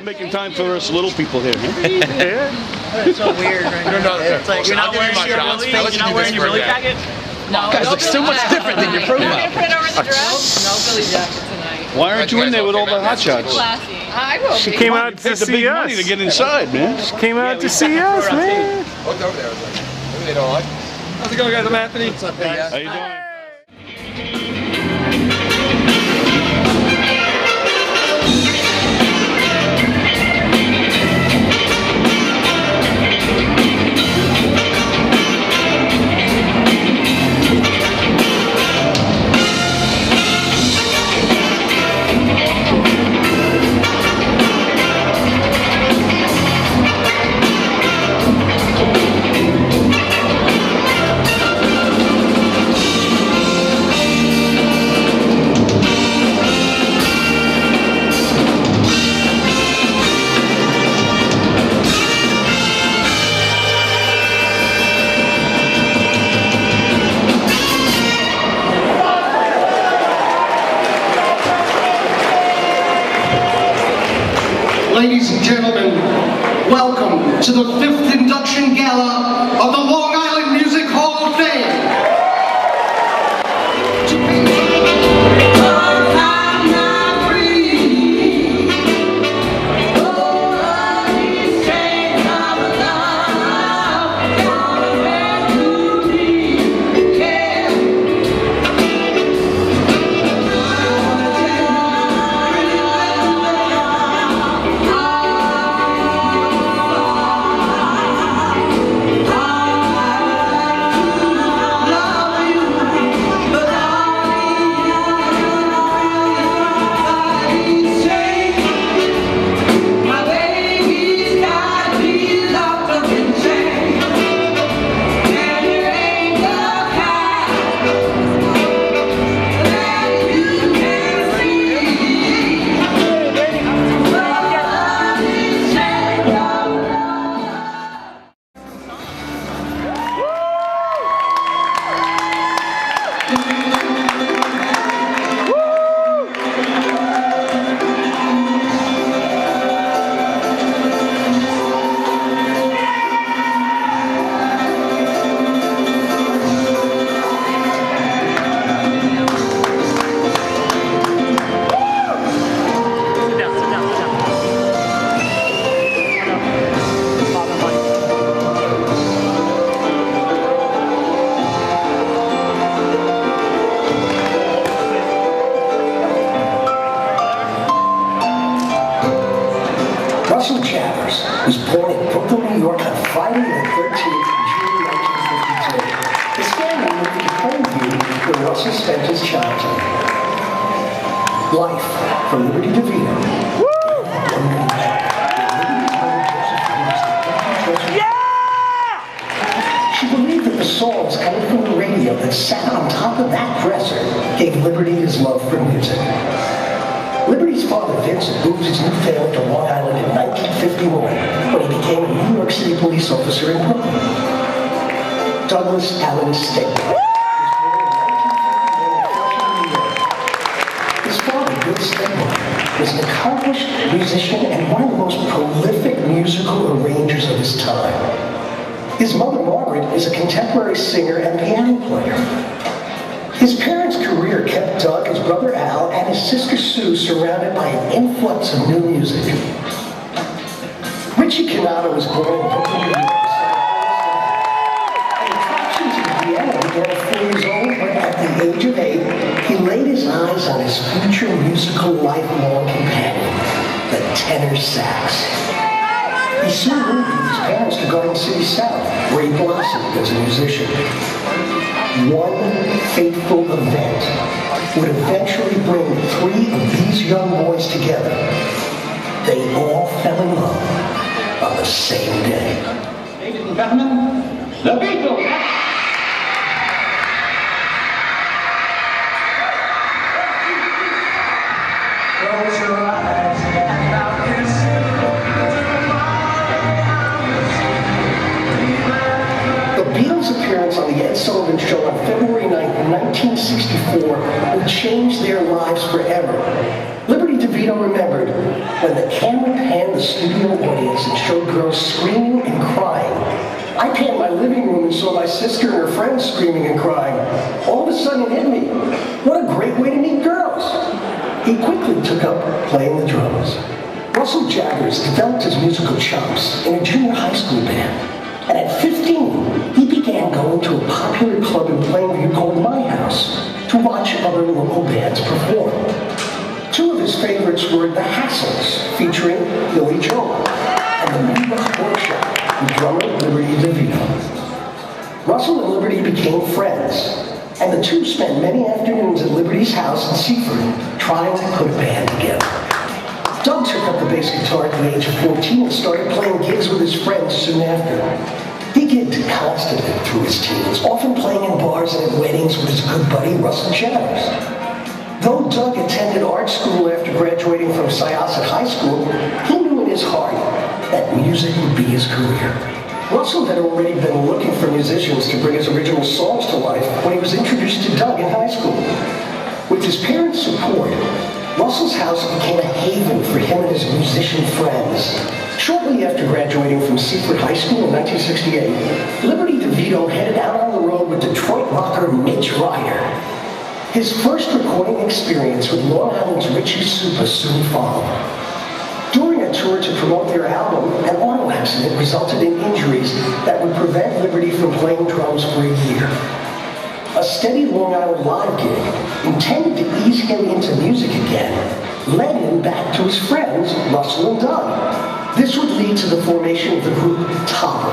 Stop making time for us little people here. Yeah. It's so weird right now. It's like you're not wearing your Billy jacket? No. Guys, looks so much different than your profile. You're gonna put it over the dress? No Billy jacket tonight. Why aren't you in there with all the hot shots? Classy. I will She be. came out to Paid the see big us. money to get inside, man. She came out to see us, man. Looked over there. I was like, maybe they don't like me. How's it going, guys? I'm Anthony. What's up, How you doing? Ladies and gentlemen, welcome to the 5th induction gala of the Long Island Music Hall of Fame. Javors was born in Brooklyn, New York on Friday the 13th of June 1952. His family moved to Plainview where Russell spent his childhood. Life from Liberty Devito. She believed that the songs coming from the radio that sat on top of that dresser gave Liberty his love for music. Liberty's father, Vincent, moved his new family to Long Island in 1951 when he became a New York City police officer in Brooklyn. Douglas Allen Stegmeyer was born in New York. His father, Bill Stegmeyer, was an accomplished musician and one of the most prolific musical arrangers of his time. His mother, Margaret, is a contemporary singer and piano player. His parents' career kept Doug, his brother Al, and his sister Sue surrounded by an influx of new music. Richie Cannata was born in Brooklyn, New York. And attractions to the piano began at 4 years old, when at the age of 8, he laid his eyes on his future musical lifelong companion, the tenor sax. He soon moved with his parents to Garden City South, where he blossomed as a musician. One fateful event would eventually bring 3 of these young boys together. They all fell in love on the same day. Ladies and gentlemen, Devito! Close your eyes about this. The Beatles' appearance on The Ed Sullivan Show on February 9, 1964 would change their lives forever. Liberty Devito remembered when the camera panned the studio audience and showed girls screaming and crying. I panned my living room and saw my sister and her friends screaming and crying. All of a sudden it hit me. What a great way to meet girls. He quickly took up playing the drums. Russell Javors developed his musical chops in a junior high school band. And at 15, he began going to a popular club in Plainview called My House to watch other local bands perform. Two of his favorites were The Hassles, featuring Billy Joel, and the LIMHoF Workshop with drummer Liberty Devito. Russell and Liberty became friends, and the two spent many afternoons at Liberty's house in Seaford trying to put a band together. Doug took up the bass guitar at the age of 14 and started playing gigs with his friends soon after. He gigged constantly through his teens, often playing in bars and at weddings with his good buddy Russell Javors. Though Doug attended art school after graduating from Syosset High School, he knew in his heart that music would be his career. Russell had already been looking for musicians to bring his original songs to life when he was introduced to Doug in high school. With his parents' support, Russell's house became a haven for him and his musician friends. Shortly after graduating from Seaford High School in 1968, Liberty Devito headed out on the road with Detroit rocker Mitch Ryder. His first recording experience with Long Island's Richie soon followed. During a tour to promote their album, an auto accident resulted in injuries that would prevent Liberty from playing drums for a year. A steady Long Island live gig, intended to ease him into music again, led him back to his friends, Russell and Doug. This would lead to the formation of the group Topper.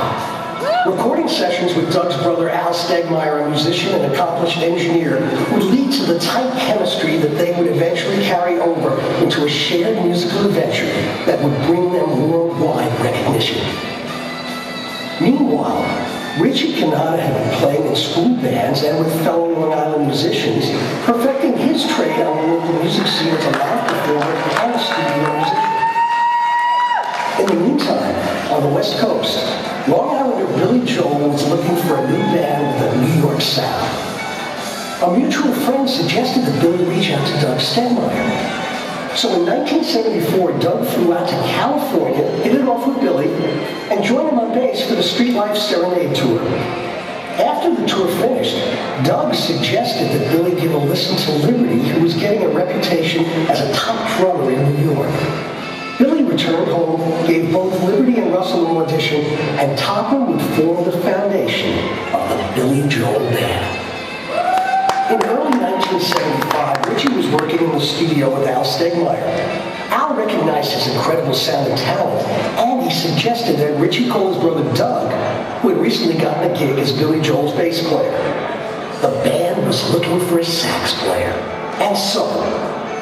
Recording sessions with Doug's brother Al Stegmeyer, a musician and accomplished engineer, would lead to the tight chemistry that they would eventually carry over into a shared musical adventure that would bring them worldwide recognition. Meanwhile, Richie Cannata had been playing in school bands and with fellow Long Island musicians, perfecting his trade on the local music scene as a live performer and a studio musician. In the meantime, on the West Coast, Long Islander Billy Joel was looking for a new band with a New York sound. A mutual friend suggested that Billy reach out to Doug Stegmeyer. So in 1974, Doug flew out to California, hit it off with Billy, and joined him on bass for the Street Life Serenade Tour. After the tour finished, Doug suggested that Billy give a listen to Liberty, who was getting a reputation as a top drummer in New York. Billy returned home, gave both Liberty and Russell an audition, and Topper would form the foundation of the Billy Joel Band. In early 1975, Richie was working in the studio with Al Stegmeyer. Al recognized his incredible sound and talent, and he suggested that Richie call his brother Doug, who had recently gotten a gig as Billy Joel's bass player. The band was looking for a sax player, and so,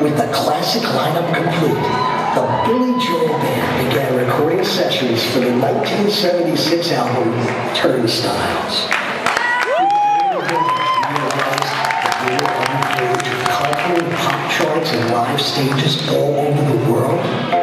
with the classic lineup complete, the Billy Joel Band began recording sessions for the 1976 album Turnstiles. Conquering pop charts and live stages all over the world.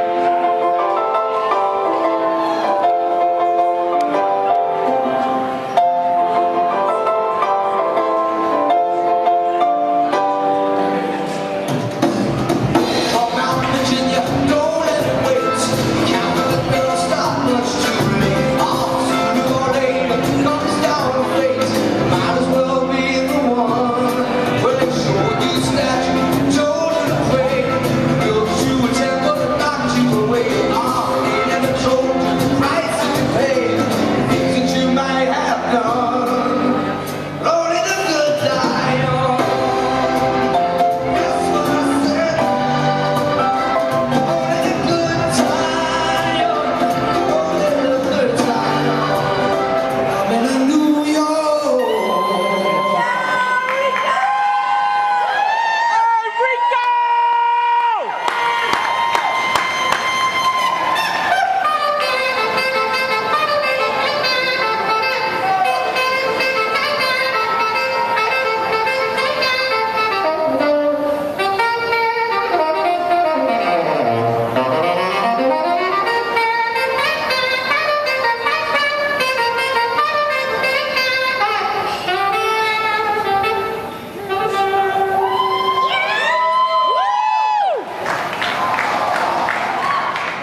Well, it sure do snatch, told and afraid. Go to a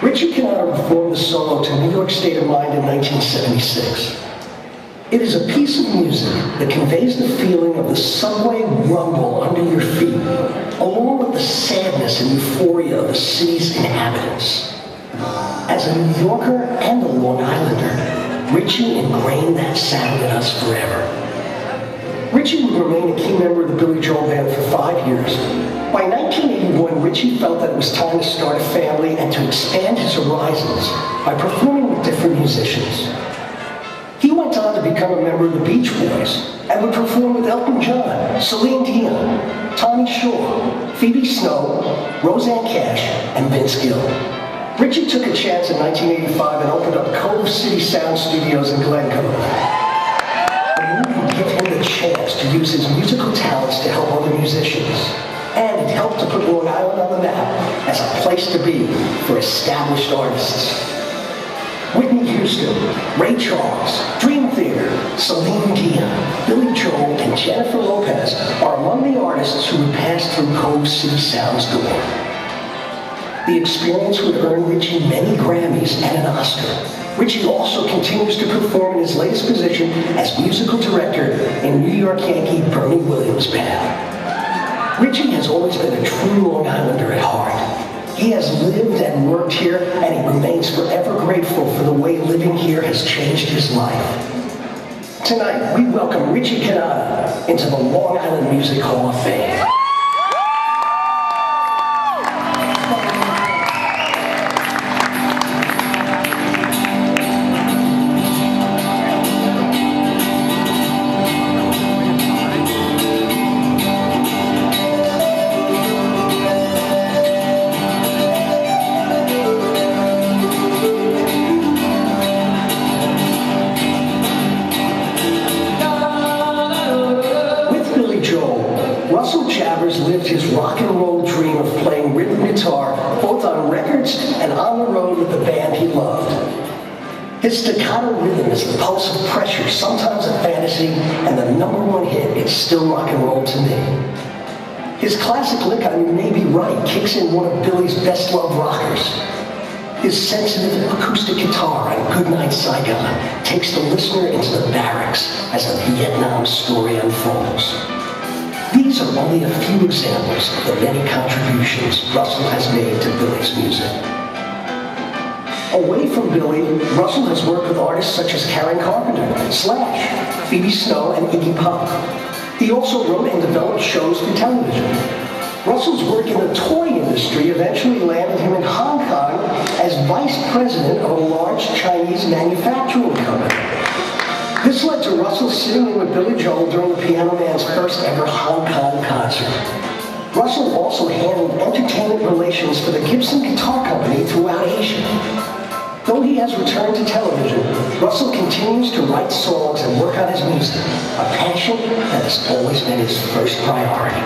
Richie Cannata performed the solo to New York State of Mind in 1976. It is a piece of music that conveys the feeling of the subway rumble under your feet, along with the sadness and euphoria of the city's inhabitants. As a New Yorker and a Long Islander, Richie ingrained that sound in us forever. Richie would remain a key member of the Billy Joel Band for 5 years. By 1981, Richie felt that it was time to start a family and to expand his horizons by performing with different musicians. He went on to become a member of the Beach Boys and would perform with Elton John, Celine Dion, Tommy Shaw, Phoebe Snow, Roseanne Cash, and Vince Gill. Richie took a chance in 1985 and opened up Cove City Sound Studios in Glencoe. The move would give him the chance to use his musical talents to help other musicians. And it helped to put Long Island on the map as a place to be for established artists. Whitney Houston, Ray Charles, Dream Theater, Celine Dion, Billy Joel, and Jennifer Lopez are among the artists who would pass through Cove City Sound's door. The experience would earn Richie many Grammys and an Oscar. Richie also continues to perform in his latest position as musical director in New York Yankee Bernie Williams' band. Richie has always been a true Long Islander at heart. He has lived and worked here, and he remains forever grateful for the way living here has changed his life. Tonight, we welcome Richie Cannata into the Long Island Music Hall of Fame. Javors lived his rock and roll dream of playing rhythm guitar both on records and on the road with the band he loved. His staccato rhythm is the pulse of pressure, sometimes a fantasy, and the #1 hit, It's Still Rock and Roll to Me. His classic lick on You May Be Right kicks in one of Billy's best-loved rockers. His sensitive acoustic guitar on Goodnight Saigon takes the listener into the barracks as the Vietnam story unfolds. These are only a few examples of the many contributions Russell has made to Billy's music. Away from Billy, Russell has worked with artists such as Karen Carpenter, Slash, Phoebe Snow, and Iggy Pop. He also wrote and developed shows for television. Russell's work in the toy industry eventually landed him in Hong Kong as vice president of a large Chinese manufacturing company. This led to Russell sitting in with Billy Joel during the Piano Man's first ever Hong Kong concert. Russell also handled entertainment relations for the Gibson Guitar Company throughout Asia. Though he has returned to television, Russell continues to write songs and work on his music, a passion that has always been his first priority.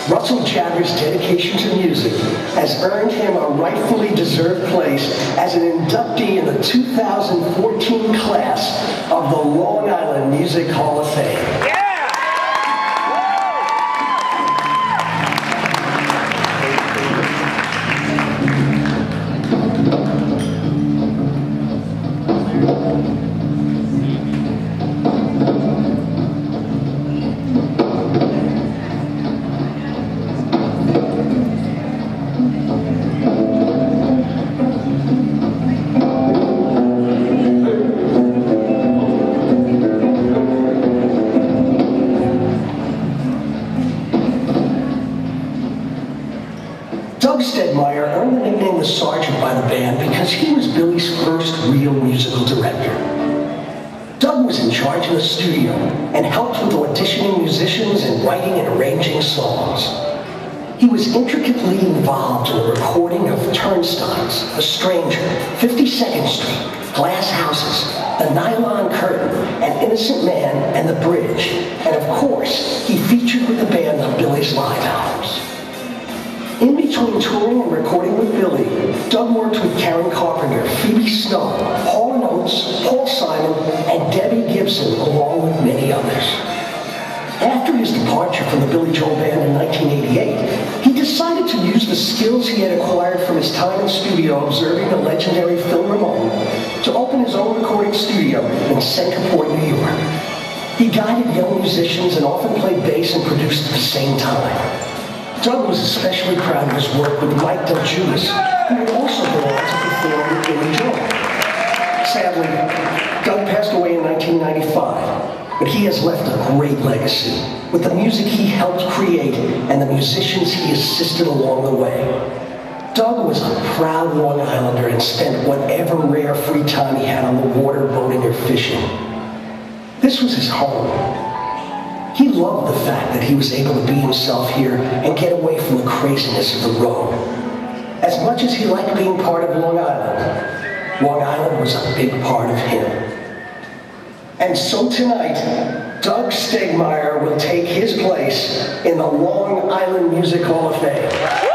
Russell Javors' dedication to music has earned him a rightfully deserved place as an inductee in the 2014 class of the Long Island Music Hall of Fame. Stegmeyer earned the nickname the Sergeant by the band because he was Billy's first real musical director. Doug was in charge of the studio and helped with auditioning musicians and writing and arranging songs. He was intricately involved in the recording of Turnstiles, A Stranger, 52nd Street, Glass Houses, The Nylon Curtain, An Innocent Man, and The Bridge. And of course, he featured with the band on Billy's live albums. In between touring and recording with Billy, Doug worked with Karen Carpenter, Phoebe Snow, Hall & Oates, Paul Simon, and Debbie Gibson, along with many others. After his departure from the Billy Joel Band in 1988, he decided to use the skills he had acquired from his time in studio studio observing the legendary Phil Ramone to open his own recording studio in Centerport, New York. He guided young musicians and often played bass and produced at the same time. Doug was especially proud of his work with Mike Del Judas, who would also go on to perform with Billy Joel. Sadly, Doug passed away in 1995, but he has left a great legacy with the music he helped create and the musicians he assisted along the way. Doug was a proud Long Islander and spent whatever rare free time he had on the water, boating, or fishing. This was his home. He loved the fact that he was able to be himself here and get away from the craziness of the road. As much as he liked being part of Long Island was a big part of him. And so tonight, Doug Stegmeyer will take his place in the Long Island Music Hall of Fame.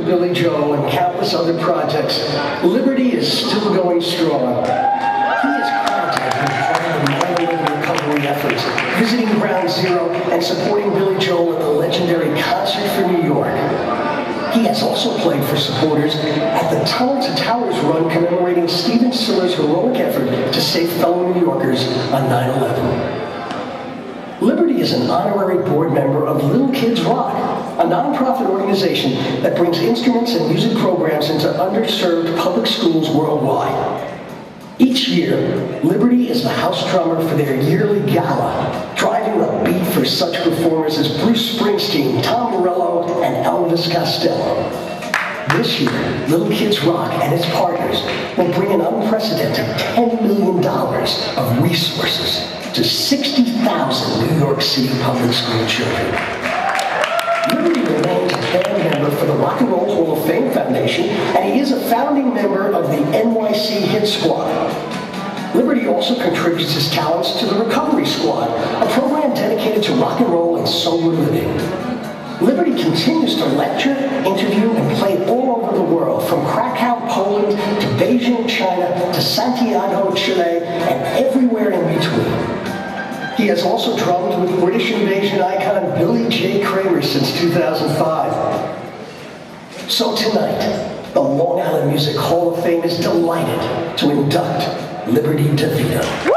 Billy Joel and countless other projects, Liberty is still going strong. He is proud to have been part of the 9/11 recovery efforts, visiting Ground Zero and supporting Billy Joel at the legendary Concert for New York. He has also played for supporters at the Tunnel to Towers run commemorating Stephen Siller's heroic effort to save fellow New Yorkers on 9/11. Liberty is an honorary board member of Little Kids Rock, a nonprofit organization that brings instruments and music programs into underserved public schools worldwide. Each year, Liberty is the house drummer for their yearly Gala, driving the beat for such performers as Bruce Springsteen, Tom Morello, and Elvis Costello. This year, Little Kids Rock and its partners will bring an unprecedented $10 million of resources to 60,000 New York City public school children. Liberty remains a band member for the Rock and Roll Hall of Fame Foundation, and he is a founding member of the NYC Hit Squad. Liberty also contributes his talents to the Recovery Squad, a program dedicated to rock and roll and sober living. Liberty continues to lecture, interview, and play all over the world, from Krakow, Poland, to Beijing, China, to Santiago, Chile, and everywhere in between. He has also drummed with British invasion icon Billy J. Kramer since 2005. So tonight, the Long Island Music Hall of Fame is delighted to induct Liberty Devito.